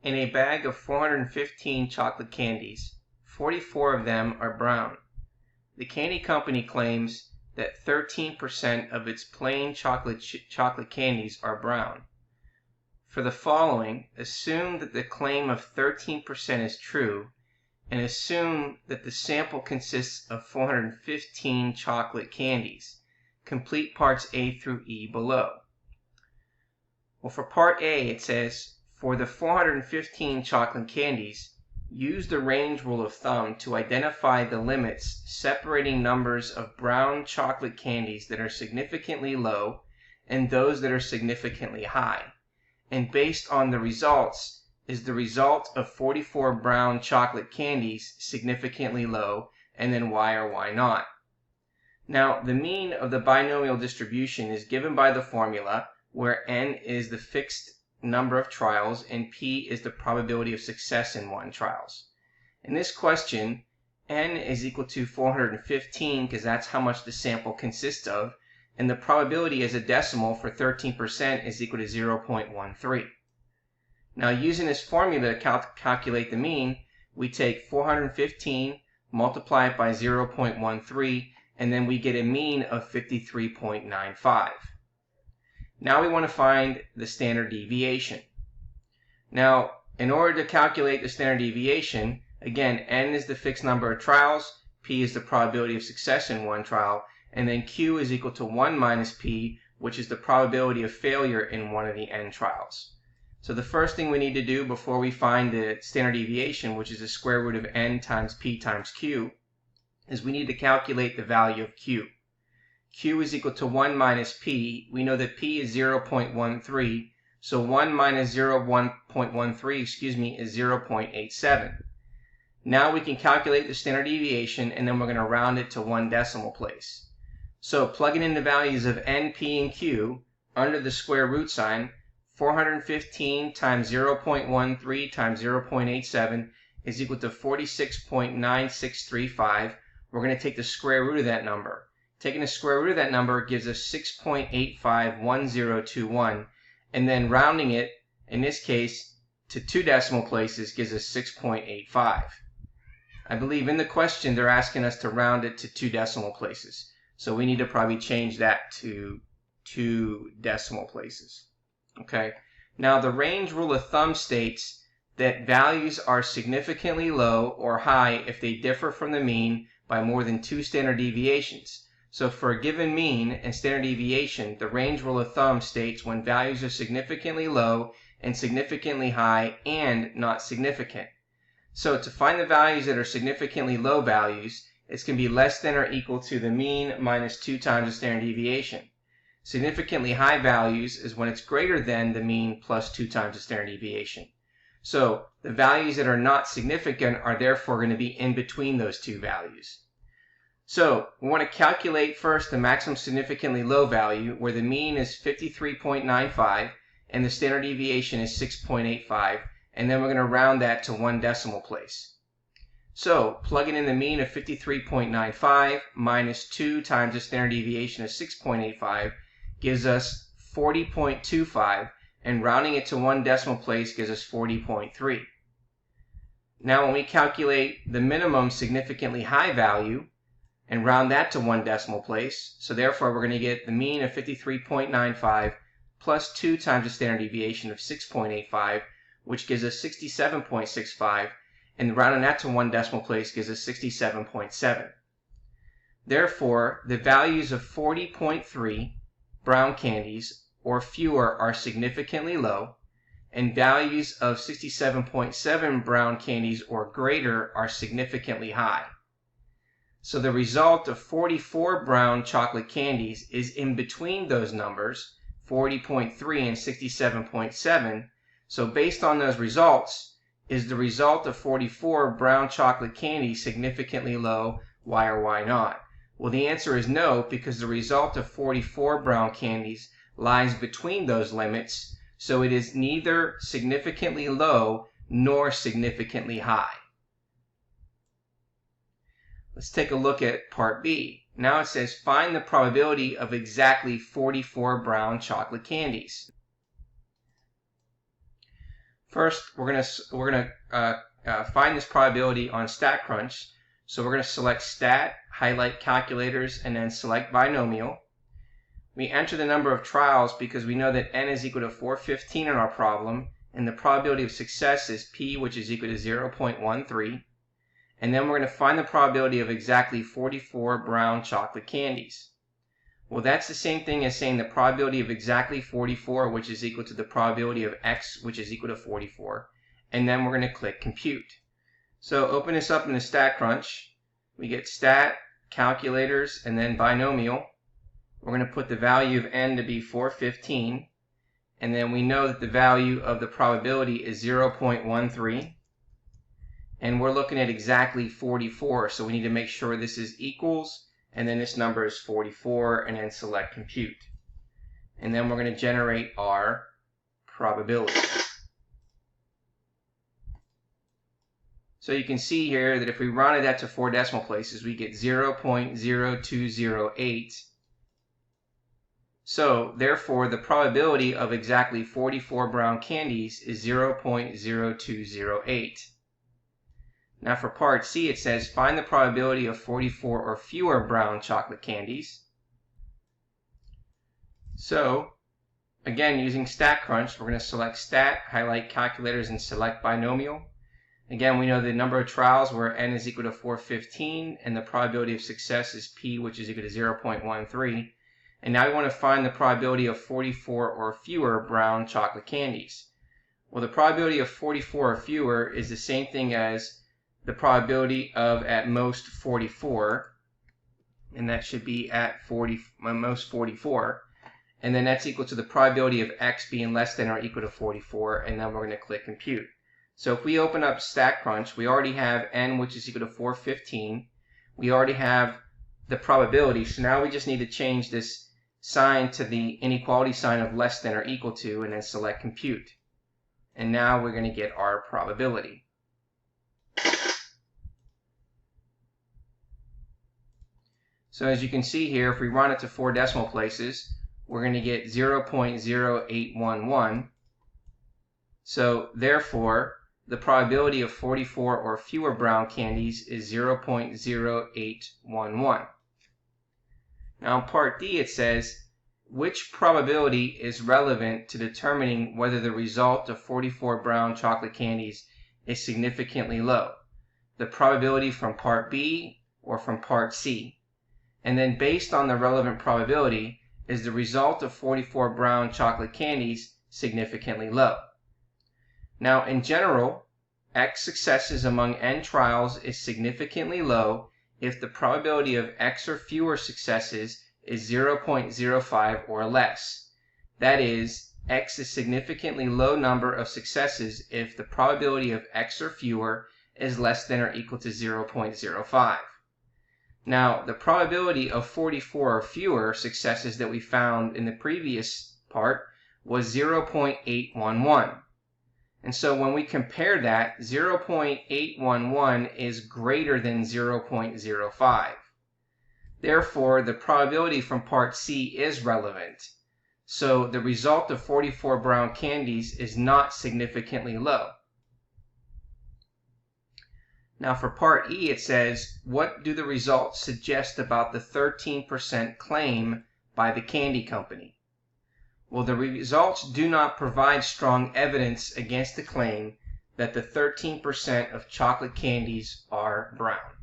In a bag of 415 chocolate candies, 44 of them are brown. The candy company claims that 13% of its plain chocolate candies are brown. For the following, assume that the claim of 13% is true, and assume that the sample consists of 415 chocolate candies. Complete parts A through E below. Well, for part A, it says, for the 415 chocolate candies, use the range rule of thumb to identify the limits separating numbers of brown chocolate candies that are significantly low and those that are significantly high. And based on the results, is the result of 44 brown chocolate candies significantly low, and then why or why not? Now, the mean of the binomial distribution is given by the formula where n is the fixed number of trials and p is the probability of success in one trials. In this question, n is equal to 415 because that's how much the sample consists of, and the probability as a decimal for 13% is equal to 0.13. Now, using this formula to calculate the mean, we take 415, multiply it by 0.13, and then we get a mean of 53.95. Now we want to find the standard deviation. Now, in order to calculate the standard deviation, again, n is the fixed number of trials, p is the probability of success in one trial, and then q is equal to 1 minus p, which is the probability of failure in one of the n trials. So the first thing we need to do before we find the standard deviation, which is the square root of n times p times q, is we need to calculate the value of q. Q is equal to 1 minus p. We know that p is 0.13, so 1 minus 0.13, is 0.87. Now we can calculate the standard deviation, and then we're going to round it to one decimal place. So plugging in the values of n, p, and q under the square root sign, 415 times 0.13 times 0.87 is equal to 46.9635. We're going to take the square root of that number. Taking the square root of that number gives us 6.851021, and then rounding it, in this case, to two decimal places gives us 6.85. I believe in the question they're asking us to round it to two decimal places, so we need to probably change that to two decimal places. Okay, now the range rule of thumb states that values are significantly low or high if they differ from the mean by more than 2 standard deviations. So for a given mean and standard deviation, the range rule of thumb states when values are significantly low and significantly high and not significant. So to find the values that are significantly low values, it's going to be less than or equal to the mean minus 2 times the standard deviation. Significantly high values is when it's greater than the mean plus 2 times the standard deviation. So the values that are not significant are therefore going to be in between those two values. So we want to calculate first the maximum significantly low value, where the mean is 53.95 and the standard deviation is 6.85, and then we're going to round that to one decimal place. So plugging in the mean of 53.95 minus 2 times the standard deviation of 6.85 gives us 40.25, and rounding it to one decimal place gives us 40.3. Now when we calculate the minimum significantly high value and round that to one decimal place, so therefore we're going to get the mean of 53.95 plus 2 times the standard deviation of 6.85, which gives us 67.65, and rounding that to one decimal place gives us 67.7. Therefore, the values of 40.3 brown candies or fewer are significantly low, and values of 67.7 brown candies or greater are significantly high. So the result of 44 brown chocolate candies is in between those numbers, 40.3 and 67.7. So based on those results, is the result of 44 brown chocolate candies significantly low? Why or why not? Well, the answer is no, because the result of 44 brown candies lies between those limits, so it is neither significantly low nor significantly high. Let's take a look at part B. Now it says find the probability of exactly 44 brown chocolate candies. First, we're gonna find this probability on StatCrunch. So we're going to select Stat, highlight Calculators, and then select Binomial. We enter the number of trials because we know that n is equal to 415 in our problem, and the probability of success is p, which is equal to 0.13. And then we're going to find the probability of exactly 44 brown chocolate candies. Well, that's the same thing as saying the probability of exactly 44, which is equal to the probability of x, which is equal to 44. And then we're going to click Compute. So open this up in the StatCrunch. We get Stat, Calculators, and then Binomial. We're going to put the value of n to be 415. And then we know that the value of the probability is 0.13. And we're looking at exactly 44. So we need to make sure this is equals. And then this number is 44. And then select Compute. And then we're going to generate our probability. So you can see here that if we rounded that to 4 decimal places, we get 0.0208. So therefore, the probability of exactly 44 brown candies is 0.0208. Now for part C, it says find the probability of 44 or fewer brown chocolate candies. So again, using StatCrunch, we're going to select Stat, highlight Calculators, and select Binomial. Again, we know the number of trials where n is equal to 415, and the probability of success is p, which is equal to 0.13. And now we want to find the probability of 44 or fewer brown chocolate candies. Well, the probability of 44 or fewer is the same thing as the probability of at most 44, and that should be at most 44. And then that's equal to the probability of x being less than or equal to 44, and then we're going to click Compute. So if we open up StatCrunch, we already have n, which is equal to 415. We already have the probability, so now we just need to change this sign to the inequality sign of less than or equal to, and then select Compute. And now we're going to get our probability. So as you can see here, if we round it to 4 decimal places, we're going to get 0.0811. So therefore, the probability of 44 or fewer brown candies is 0.0811. Now in part D, it says, which probability is relevant to determining whether the result of 44 brown chocolate candies is significantly low? The probability from part B or from part C? And then based on the relevant probability, is the result of 44 brown chocolate candies significantly low? Now, in general, x successes among n trials is significantly low if the probability of x or fewer successes is 0.05 or less. That is, x is significantly low number of successes if the probability of x or fewer is less than or equal to 0.05. Now, the probability of 44 or fewer successes that we found in the previous part was 0.811. And so when we compare that, 0.811 is greater than 0.05. Therefore, the probability from part C is relevant. So the result of 44 brown candies is not significantly low. Now for part E, it says, what do the results suggest about the 13% claim by the candy company? Well, the results do not provide strong evidence against the claim that the 13% of chocolate candies are brown.